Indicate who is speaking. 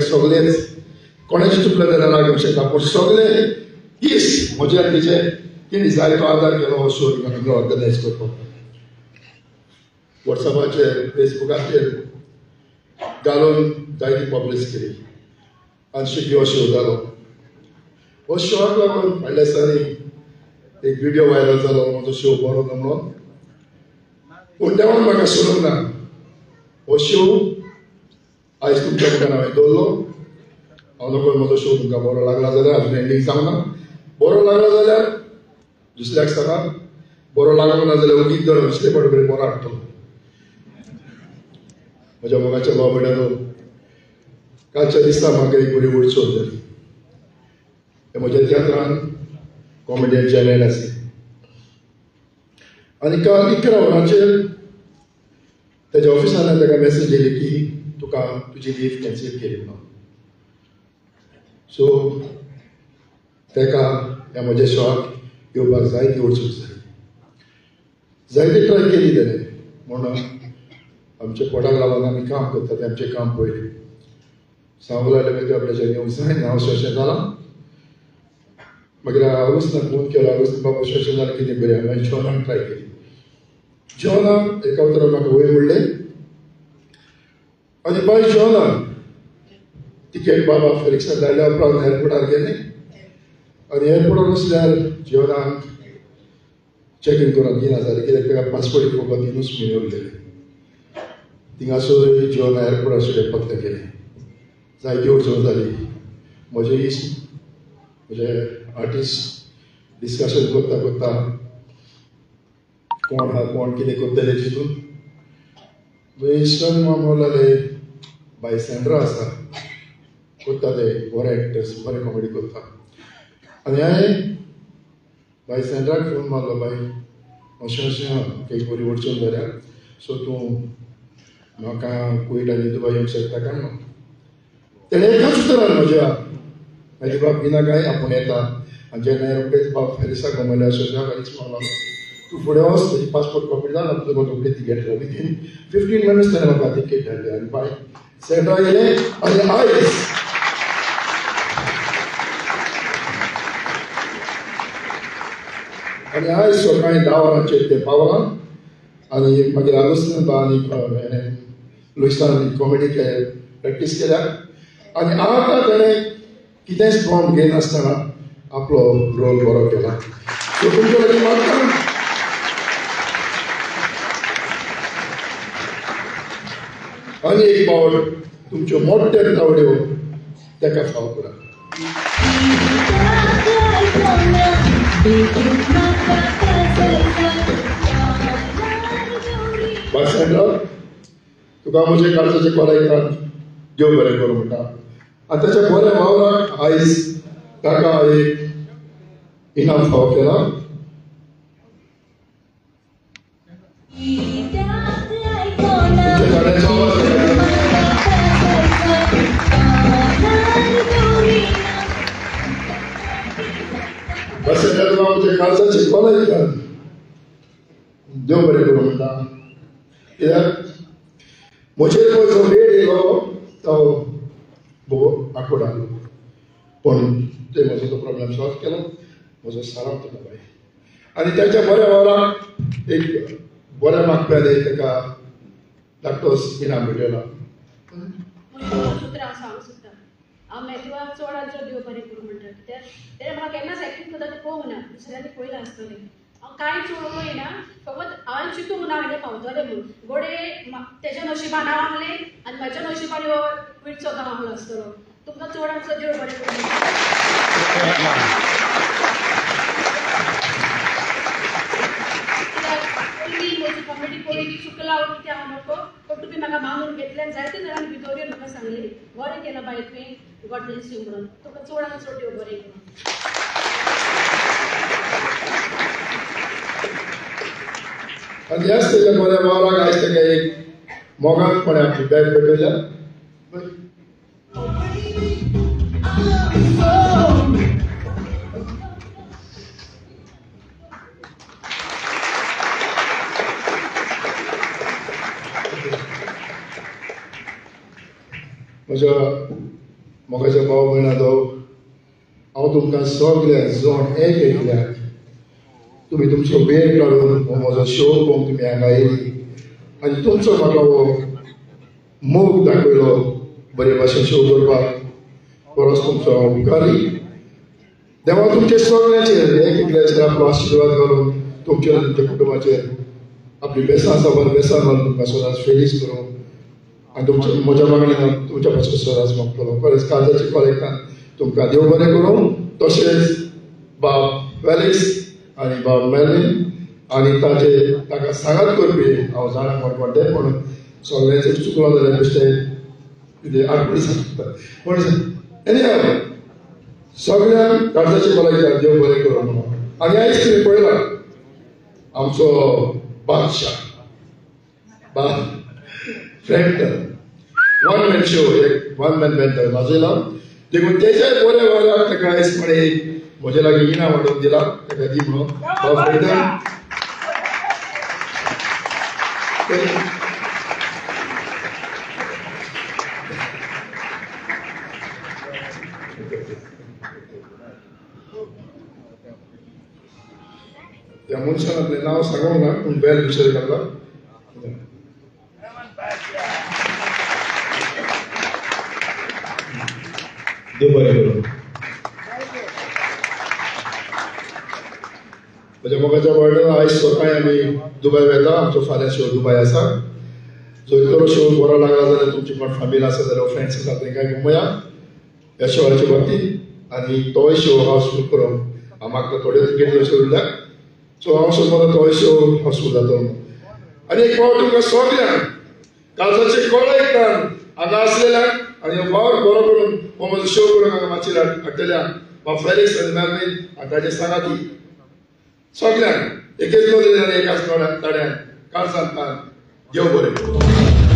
Speaker 1: सगळेच कोणाचे चुकले जाल्यार लागूंक शकता पूण सगळे इस म्हज्या तिचे तेणी जायतो आदार केलो हो शो ऑर्गनायज करपाक वॉट्सॅपाचेर फेसबुकाचेर घालून जायती पब्लीस केली आनी शिकी हो शो जालो हो शोक लागून फाटल्या दिसांनी एक व्हिडिओ व्हायरल जालो म्हजो शो बरो ना म्हणून पूण देवान म्हाका सोडूंक ना हो शो आज तुमच्या मुखार हांवें दवरलो हांव नकळो म्हजो शो तुमकां बरो लागला जाल्यार अजून एंडींग सांगना बरो लागला जाल्यार दुसऱ्याक सांगा बरो लागलो ना जाल्यार उगीच जर दुसरे फावटी कडेन बरो हाडटलो म्हज्या मोगाच्या भाव भयणांनो कालच्या दिसा म्हाका एक बरी उडचो जाली हे म्हज्या तियात्रान कॉमेडियन चॅनल आसली आनी काल 11 वरांचेर तेज्या ऑफिसान ताका मॅसेज येयली की तुका तुजी लीव कॅन्सील केली म्हणून सो ताका ह्या म्हज्या शोक येवपाक जायती वचूंक जाय जायती ट्राय केली ताणें म्हणून आमच्या पोटाक लागून आमी काम करता तें आमचें काम पळयलें सांगूंक लागलें मागीर आपल्याचेर येवंक जाय हांव अशें जालां मागीर अगोस्तान फोन केलो अगोस्तान बाबा अशें जालें कितें बरें हांवें जेवणाक ट्राय केली जेवणाक एका उतरान म्हाका वयर म्हणलें आनी बाय जेवणाक तिकेट बाबा फेलिक्सान धाडल्या उपरांत एअरपोर्टार गेलें आनी एअरपोर्टार वचल्यार जेवणाक चॅक इन करून 3000 कित्याक ताका पासपोर्ट घेवपाक 3 म्हयने उरलेले थिंगासर जेवण एअरपोर्टार सुद्दां पत्ते केलें जायती अडचण जाली म्हजे इश्ट म्हजे आर्टिस्ट डिस्कशन करता करता कोण आहा कोण कितें करतले चिंतून म्हजे इश्टान मागूंक लागले बाय सँड्रा आसा करता ते बरे एक्टर्स बरे कॉमेडी करता आनी हांवें बाय सँड्राक फोन मारलो बाय अशें अशें एक बरी अडचण जाल्या सो तूं म्हाका कुयट आनी दुबय येवंक शकता काय म्हणून तेणें एकाच उतरान म्हज्या म्हाजे बाप भिना काय आपूण येता आनी जेन्ना रोखडेच बाप फेलिक्साक गमयलें अशें फेलिक्स म्हणलो तूं फुडें वच तुजी पासपोर्ट कॉपी जाला तुका रोखडी तिकेट विथीन 15 मिनिट्स ताणें म्हाका तिकेट धाडली आनी बाय सँड्रा गेलें आनी आयज सकाळीं 10 वरांचेर ते पावलां आनी मागीर आगोस्तान बा आनी लुईसान कॉमेडी प्रॅक्टीस केल्या आनी आतां ताणें कितेंच फॉर्म घेयनासतना आपलो रोल बरो केला सो तुमचे लागीं मागता आनी एक फावट तुमच्यो मोठ्यो तावड्यो ताका फाव करा तुका म्हजे काळजाचे कोलायकान देव बरें करूं म्हणटा आनी ताच्या बऱ्या वावराक आयज ताका एक इनाम फाव केला म्हजे काळजाचे कोलायकान देव बरें करूं म्हणटा कित्याक म्हजेर जो वेळ येयलो तो भोव आंकवडालो पण ते म्हजो तो प्रॉब्लेम सॉल्व केलो म्हजो सराव तुका बाय आनी ताच्या बऱ्या वाराक एक बऱ्या मागप्याले ताका धाकटोस इनाम मेळयला
Speaker 2: हांव मेथवाक चड आजो देव बरें करूं म्हणटा कित्याक तेणें म्हाका केन्नाच एक्टींग करता तें पळोवंक ना दुसऱ्यांनी पळयलां आसतलें हांव कांयच उलोवंक ना फकत हांवें चिंतूंक ना हांवें पावतलें म्हणून गोडे तेज्या नशिबान हांव आहलें आनी म्हाज्या नशिबान हो विटचो गांव आहलो आसतलो तुमकां चड आमचो देव बरें करूं पयलीं म्हजी कॉमेडी पळयली चुकला कितें हांव नको पण तुमी म्हाका मागून घेतलें जायते जाणांनी भितर येवन म्हाका सांगलें बरें केलां बाय तुवें गॉड ब्लेस यू म्हणून तुका चडान चड देव बरें करूं
Speaker 1: आनी ह्याच तेज्या बऱ्या वाराक आयज ताका एक मोगानपणे आपली बॅग पेटयल्या म्हज्या मोगाच्या भाव भयणांनो हांव तुमकां सगळ्यांक जोड एक एकल्याक तुमी तुमचो वेळ काडून हो म्हजो शो पळोवंक तुमी हांगा येयली आनी तुमचो म्हाका हो मोग दाखयलो बरे भाशेन शो करपाक परस तुमचो हांव उपकारी देवा तुमचे सगळ्यांचेर एक एकल्याचेर आपलो आशिर्वाद घालून तुमचेर आनी तुमच्या कुटुंबाचेर आपली बेसां साबार बेसां घालून तुमकां सदांच फेलीस करूं आनी तुमच्या म्हज्या मागणेन तुमच्या पासून सदांच मागतलो खरेंच काळजाची कॉलेक्टान तुमकां देव बरें करूं तशेंच बाब वेलिक्स आनी बाब मेलिन आनी ताका सांगात करपी हांव जाणा मोठमोठे पूण सगळ्यांचेर चुकलो जाल्यार बेश्टें कितें आडकुळी सांगता पूण एनी हांव सगळ्यांक काळजाची कॉलेक्टान देव बरें करूं म्हणून आनी आयज कितें पळयलां आमचो बादशाह बाब फ्रँकटन वन मॅन शो एक वन मॅन बँड वाजयला देखून तेच्या बऱ्या वाराक ताका आयज कोणे म्हजे लागीं इनाम हाडून दिला ताका दी म्हणून बाब फ्रँकटन त्या मनशान आपलें नांव सांगूंक ना पूण बेल विचार घातला देव बरें करूं म्हज्या मोगाच्या बर्थडे आयज स्वता आमी दुबय वेता आमचो फाल्यां शो दुबय आसा जर तो शो बरो लागला जाल्यार तुमची कोण फॅमिली आसा जाल्यार फ्रेंड्स आसा तांकां घेवया ह्या शोवाचे बाबतींत आनी तोय शो हावसफूल करूं हांव म्हाका थोडे तिकेटी अशें उरल्या सो हांव सोदता तोय शो हावसफूल जाता आनी एक फावट तुमकां सगळ्यांक काळजाचे कॉलेक्टान हांगा आसलेल्यांक आनी हो वावर बरो करून हो म्हजो शो करूंक हांगा मातशें हाडटल्यांक बाब फेलिक्स आनी मेलवीन आनी ताचे सांगाती सगळ्यांक एकेच नदरेन आनी एकाच ताड्यान काळजांतल्यान देव बरें करूं